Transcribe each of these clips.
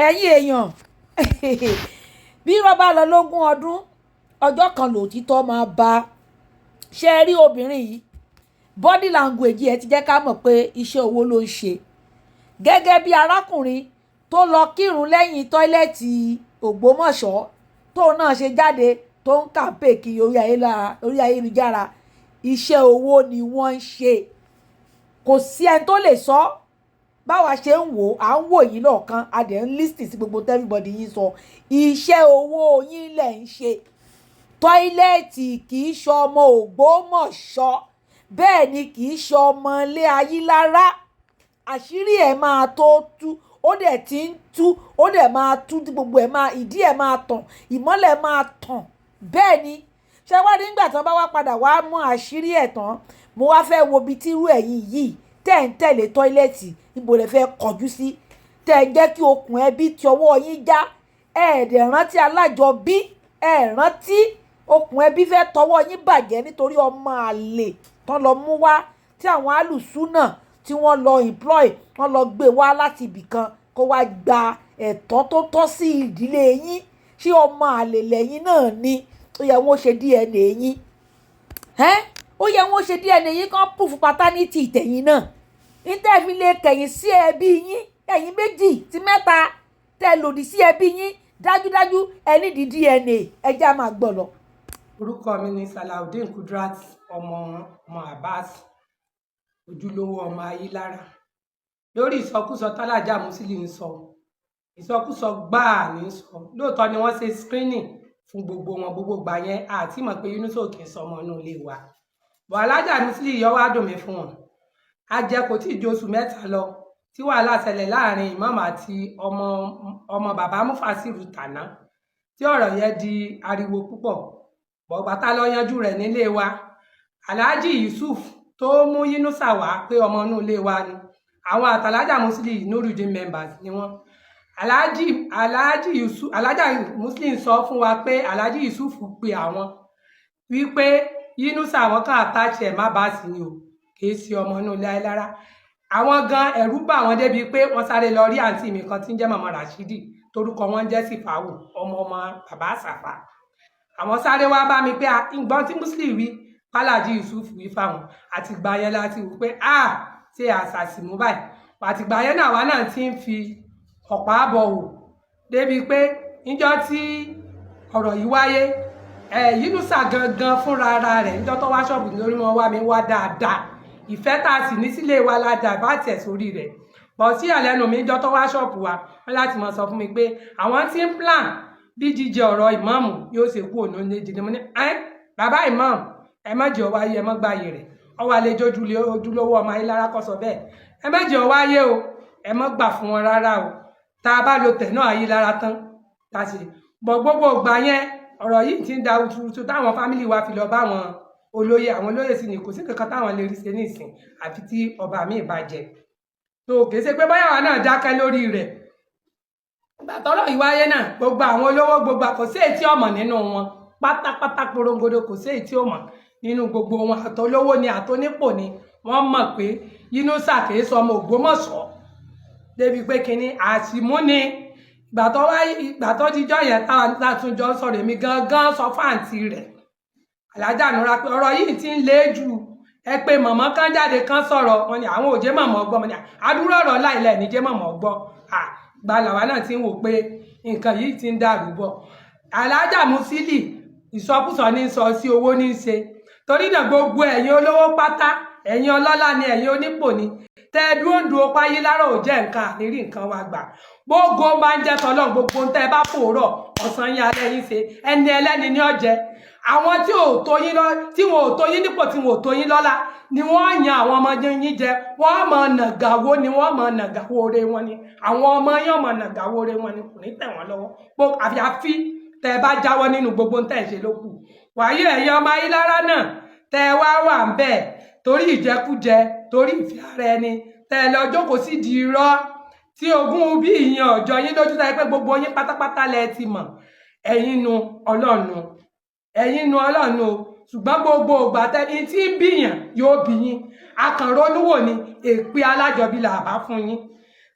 ẹ̀yin èèyàn bí wọ́n bá lọ lógún ọdún ọjọ́ kan lòtítọ́ máa bá ṣe rí obìnrin yìí body language ẹ ti jẹ́ ká mọ̀ pé iṣẹ́ owó ló ń ṣe gẹ́gẹ́ bí arákùnrin tó lọ kírun lẹ́yìn tọ́ílẹ̀tì Ògbómọ̀ṣọ́ tóun náà ṣe jáde tó ń kàǹpé kiri orí ayélujára iṣẹ́ owó ni wọ́n ń ṣe kò sí ẹni tó lè sọ báwa ṣe ń wò à ń wò yín lọ́ọ̀kan a dẹ̀ ń lísìn sí gbogbo everybody yín sọ iṣẹ́ owó yín lẹ̀ ń ṣe tọ́ílẹ̀tì kì í ṣe ọmọ Ògbómọ̀ṣọ́ bẹ́ẹ̀ ni kì í ṣe ọmọ ilé Ayílára àṣírí ẹ̀ máa tó tú ó dẹ̀ ti ń tú ó dẹ̀ máa tú tí gbogbo ẹ̀ máa ìdí ẹ̀ máa tàn ìmọ́lẹ̀ máa tàn bẹ́ẹ̀ ni ṣé wá nígbà tí wọ́n bá wá padà wá mú àṣírí ẹ̀ tán mo wá fẹ́ wo ibi tírú ẹ̀yin yìí tẹ́ ń tẹ̀lé tọ́ílẹ̀tì níbo lẹ fẹ́ kọjú sí tẹ́ ń jẹ́ kí okùn ẹbí ti ọwọ́ yín já ẹ̀ẹ́dẹ̀ rántí alájọbí rántí okùn ẹbí fẹ́ tọwọ́ yín bàjẹ́ nítorí ọmọ àlè tán lọ mú wá tí àwọn alùsùnà tí wọ́n lọ employ wọ́n lọ gbé wá láti ibìkan kó wá gba ẹ̀tọ́ tó tọ́ sí ìdílé yín ṣé ọmọ àlè lẹ́yìn náà ni ó yẹ wọ́n ṣe DNA yín ó yẹ wọ́n ṣe DNA yín kan proof paternity tẹ̀yìn náà níta fi lè kẹ̀yìn sí ẹbí yín ẹ̀yin méjì sí mẹ́ta tẹ́ lòdì sí ẹbí yín dájúdájú ẹ nídìí DNA ẹjẹ́ á máa gbọ́ lọ. orúkọ mi ni Salaudeen Kudrat ọmọ Abbas ojúlówó ọmọ Ayílára lórí ìsọkúsọ tọ́lájà Musili ń sọ ìsọkúsọ gbáà ní sọ lóòótọ́ ni wọ́n ṣe screening fún gbogbo wọn gbogbo gbà yẹn àti mọ̀ pé Yínúsà kì í sọmọ inú ilé wa bọ̀ alájà Musili yọ wá dùn mí fún wọn ajẹ kò tí ì ju oṣù mẹ́ta lọ tí wàhálà ṣẹlẹ̀ láàrin ìmáàmù àti ọmọ bàbá Mufasiru Tàná tí ọ̀rọ̀ yẹn di ariwo púpọ̀ bọ̀gbàtà lọ yanjú rẹ̀ nílé wa Alhaji Yusuf tó mú Yínúsà wá pé ọmọ inú ilé wa ni àwọn àtàlájà Musili Nurudeen members ni wọ́n alájà Musili sọ fún wa pé Alhaji Yusuf pe àwọn wípé Yínúsà àwọn kan àtàṣe má bá sí ni o kì í ṣe ọmọ inú ilé Ayílára àwọn gan ẹ̀rù bà wọ́n débi pé wọ́n sáré lọ rí àǹtí mi kan tí ń jẹ́ màmá Rashidi torúkọ wọn jẹ́ Sífàwù ọmọ bàbá Àsàfà àwọn sáré wá bá mi pé ìgbọ́n tí Musili wí Alhaji Yusuf wí fáwọn àtìgbà yẹn láti wò pé ṣe àṣàṣìmú báyìí àtìgbà yẹn náà wá náà ti ń fi ọ̀pá bọ̀ wò débi pé níjọ́ tí ọ̀rọ̀ yìí wáyé Yínúsà gangan fúnra ara rẹ̀ níjọ́ tó wá ṣọ́ọ̀bù lórí wọn wá mi wá dáadáa ìfẹ́ tá a sì ní sílé wa ládàá bá tẹ̀ sórí rẹ̀ bọ̀ sí àlẹ́nu mi níjọ́ tó wá ṣọ́ọ̀bù wa wọ́n láti mọ̀ sọ fún mi pé àwọn tí ń plan bí jíjẹ ọ̀rọ̀ ìmáàmù yóò ṣe kú òun lè jìnnà mo ní bàbá ìmáàmù ẹ má jẹ́ ọwọ́ ayé ẹ má gbáyé rẹ̀ ọwọ́ àlejò ojúlówó ọmọ Ayílára kọ́ sọ bẹ́ẹ̀ ẹ má jẹ́ ọwọ́ ayé o ẹ má gbà fún wọn rárá o tá a bá lo tẹ̀ náà Ayílára tán tá a sì bọ̀ gbogbo ìgbà yẹn ọ̀rọ̀ yìí ti ń da tuntun táwọn fámìlì wa fi lọ bá àwọn olóyè sì ni kò sí kankan táwọn lè rí ṣe nísìn àfi tí ọba mi ìbàjẹ́ tó kì í ṣe pé báyàwó náà dákẹ́ lórí rẹ̀ ìgbà tọ́rọ̀ yìí wáyé náà gbogbo àwọn olówó gbogbo kò sí èyí tí ọmọ nínú wọn pátápátá porongodo kò sí èyí tí ó mọ̀ nínú gbogbo wọn àtolówó ni àtonípò ni wọ́n mọ̀ pé Yínúsà kì í sọ ọmọ Ògbómọ̀ṣọ́ débi pé kínní àṣìmú ni ìgbà tó jíjọ́ yẹn táwọn látúnjọ sọ̀rọ̀ èmi gangan sọ fáǹtì rẹ̀ Alájà Nura pé ọ̀rọ̀ yìí ti ń le jù ẹ pé mọ̀mọ́ kan jáde kan sọ̀rọ̀ wọn ni àwọn òjé mọ̀mọ́ gbọ́ wọn ni àdúrà ọ̀rọ̀ láìlẹ̀ níjẹ́ mọ̀mọ́ gbọ́ gba làwa náà ti ń wò pé nǹkan yìí ti ń dàrú bọ̀ Alájà Musili ìsọkúsọ ní sọ sí owó ní í ṣe torí náà gbogbo ẹ̀yin olówó pátá ẹ̀yin ọlọ́lá ni ẹ̀yin onípò ni tẹ́ dúró pa Ayílára ò jẹ́ nǹkan àníri nǹkan wa gbà gbogbo bá ń jẹ́ tọ́lọ́ gbogbo ń tẹ́ bá pòórọ̀ ọ̀sán yín alẹ́ yín ṣe ẹni ẹlẹ́ni ní ọ̀jẹ́ àwọn tí wọn ò tó yín nípò tí wọn ò tó yín lọ́lá ni wọ́n yan àwọn ọmọ yín jẹ wọ́n mọ̀ nàgàwó ni wọ́n mọ̀ nàgàwó ore wọn ni àwọn ọmọ yín mọ̀ nàgàwó ore wọn ni kò ní tẹ̀ wọ́n lọ́wọ́ àfi tẹ́ bá jáwọ́ nínú gbogbo ń tẹ̀ ṣe lókù wàyí ẹ̀yin ọmọ Ayílára náà tẹ́ wá wà ń bẹ̀ torí ìjẹkújẹ torí ìfẹ́ ara ẹni tẹ́ lọ jókòó sí di irọ́ tí ogún bí ìyẹn ọjọ́ yín lójú táyé pé gbogbo yín pátápátá lẹ ti mọ̀ ẹ̀yin nu Ọlọ́run o ṣùgbọ́n gbogbo ìgbà tẹ́ni tí ń bìyàn yóò bí yín akànrónúwò ni èpè alájọbí là bá fún yín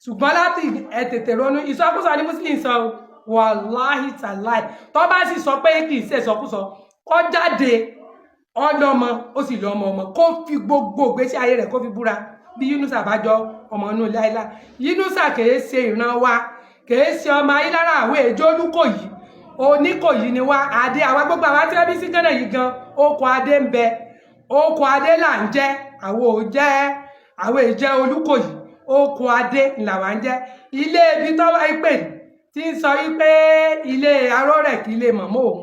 ṣùgbọ́n láti ẹ tètè ronú ìsọkúsọ ní Muslim sọ wàláhì tàláì tó bá sì sọ pé kì í ṣe ìsọkúsọ ó jáde ọlọ́mọ ó sì lọ́mọ ọmọ kó fi gbogbo ìgbésí ayé rẹ̀ kó fi búra bí Yunusa bá jọ ọmọ inú láìlá Yunusa kìí ṣe ìran wa kìí ṣe ọmọ ayélujára àwọn èjò Olúkòyí Oníkòyí ni wá adé àwa gbogbo àwa tí wọ́n bí sí Ghana yìí gan oko adé ń bẹ oko adé là ń jẹ́ àwọn èjẹ́ Olúkòyí oko adé làwa ń jẹ́ ilé ibi tó wá pè tí ń sọ wípé ilé arórẹ̀ kí ilé mọ̀mọ́ òun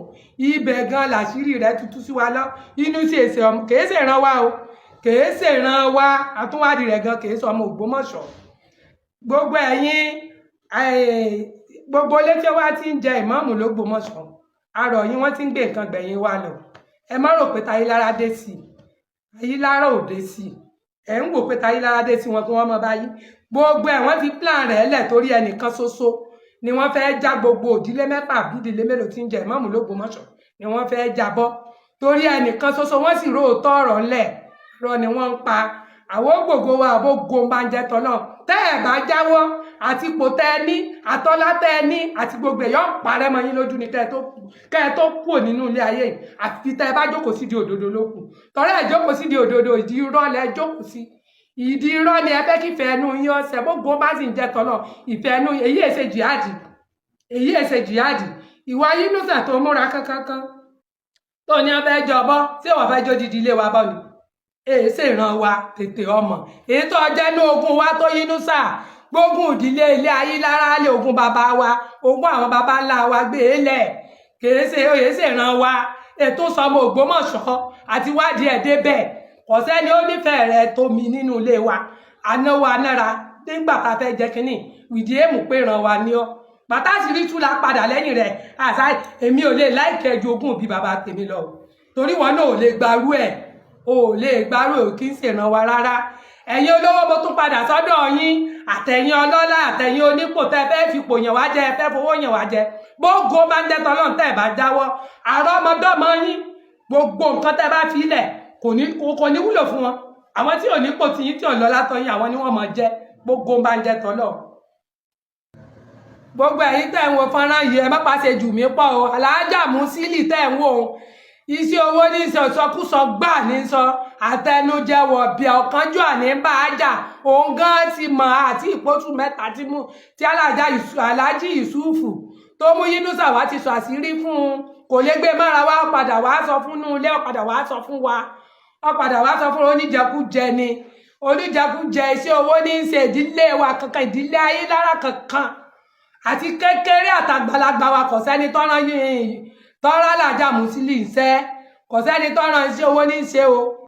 ibẹ̀ gan làṣírí rẹ̀ tutù sí wa lọ inú sí èsè ọmọ kìí ṣe ìran wa o kìí ṣe ìran wa àtúnwádìí rẹ̀ gan kìí ṣe ọmọ Ògbómọ̀ṣọ́ gbogbo ẹ̀yin gbogbo ilé tí wá ti ń jẹ ìmáàmù l'Ógbómọ̀ṣọ́ arọ̀ yín wọ́n ti ń gbé nǹkan gbẹ̀yìn wa lọ ẹ má rò pé Táyélára dé sí Táyélára ò dé sí ẹ ń wò pé Táyélára dé sí wọn kí wọ́n mọ báyìí gbogbo ẹ̀ wọ́n ti plan rẹ̀ lẹ̀ torí ẹnìkan ṣoṣo ni wọ́n fẹ́ já gbogbo òdílé mẹ́fà bí ìdílé mélòó tí ń jẹ ìmáàmù l'Ógbómọ̀ṣọ́ ni wọ́n fẹ́ jábọ́ torí ẹnìkan ṣoṣo wọ́n sì róòótọ́ ọ̀rọ̀ ńlẹ̀ rọ ni wọ́n ń pa àwọn gbogbo wa àbógo máa ń jẹ tọ́lọ̀ tẹ́ ẹ̀ bá jáwọ́ àti ipò tẹ́ ẹ ní àtọ́lá tẹ́ ẹ ní àti gbogbo èèyàn parẹ́ mọ́ yín lójú ni kẹ́ ẹ tó kú nínú ilé ayé yìí àti tẹ́ ẹ bá jókòó sí di òdodo lókù tọ́lá ẹ̀ jókòó sí di òdodo ìdí irọ́ lẹ jókòó sí ìdí irọ́ ni ẹ fẹ́ kí ìfẹ́ ẹnu yín ọ̀sẹ̀ gbogbo bá sì ń jẹ tọ́lọ̀ ìfẹ́ ẹnu èyí èsè jihadi ìwà Yunusa tó múra kankan tó ní ọbẹ̀ jọbọ́ tí wọ́n fẹ́ jó didi ilé wa bọ́ ni èyí sì ràn wá tètè ọmọ èyí tó jẹ́ ní ogún wa tó Yunusa gbógun ìdílé ilé Ayélára lé ogún bàbá wa ogún àwọn bàbá ńlá wa gbé e lẹ̀ èyí sì ràn wá ètò sọmọ Ògbómọ̀ṣọ́ àti wádìí ẹ̀ débẹ̀ kò sẹ́ni ó nífẹ̀ẹ́ rẹ̀ tó mi nínú ilé wa anáwó anára nígbà tá a fẹ́ jẹ kínní ìdí èmù pé ràn wá ní ọ bàtà sírí tú la padà lẹ́yìn rẹ̀ àṣà èmi ò lè láìkẹ́ ju ogún òbí bàbá tèmi lọ torí wọn náà ò lè gbarú ẹ̀ kí n ṣèràn wa rárá ẹ̀yin olówó mo tún padà sọ́dọ̀ yín àtẹ̀yin ọlọ́lá àtẹ̀yin onípò tẹ́ fẹ́ fipò yàn wá jẹ fẹ́ fowó yàn wá jẹ gbogbo bá ń jẹ́ tọ́lọ́n tẹ́ bá jáwọ́ àrọ́mọdọ́mọ yín gbogbo nǹkan tẹ́ bá fi ilẹ̀ kò ní wúlò fún wọn àwọn tí ò nípò tí yín tí ò lọ́lá tọ́ yín àwọn ni wọ́n mọ̀ jẹ gbogbo bá ń jẹ́ tọ́lọ́ gbogbo ẹ̀yin tẹ́ ń wo fọ́nrán yìí ẹ má pàṣẹ jù mí pọ̀ o Aláàjà Musili tẹ́ ń wò ó iṣẹ́ owó ní ìsọkúsọ gbà ní sọ àtẹnujẹ wọ̀bìà ọ̀kánjú àní bá a jà òun gan ti mọ̀ àti ìpótù mẹ́ta tí Aláàjì Yusufu tó mú Yunusa wá ti sọ àṣírí fún un kò lè gbé mára wá padà wá sọ fún un ilé ọ̀padà wá sọ fún wa ọ̀padà wá sọ fún oníjẹkújẹ ni oníjẹkújẹ iṣẹ́ owó ní í ṣe ìdílé wa kankan ìdílé Ayélára kankan àti kékeré àtàgbàlagbà wa kò sẹ́ni tọ́rán Aláàjà Musili ń ṣe kò sẹ́ni tọ́rán iṣẹ́ owó ní í ṣe o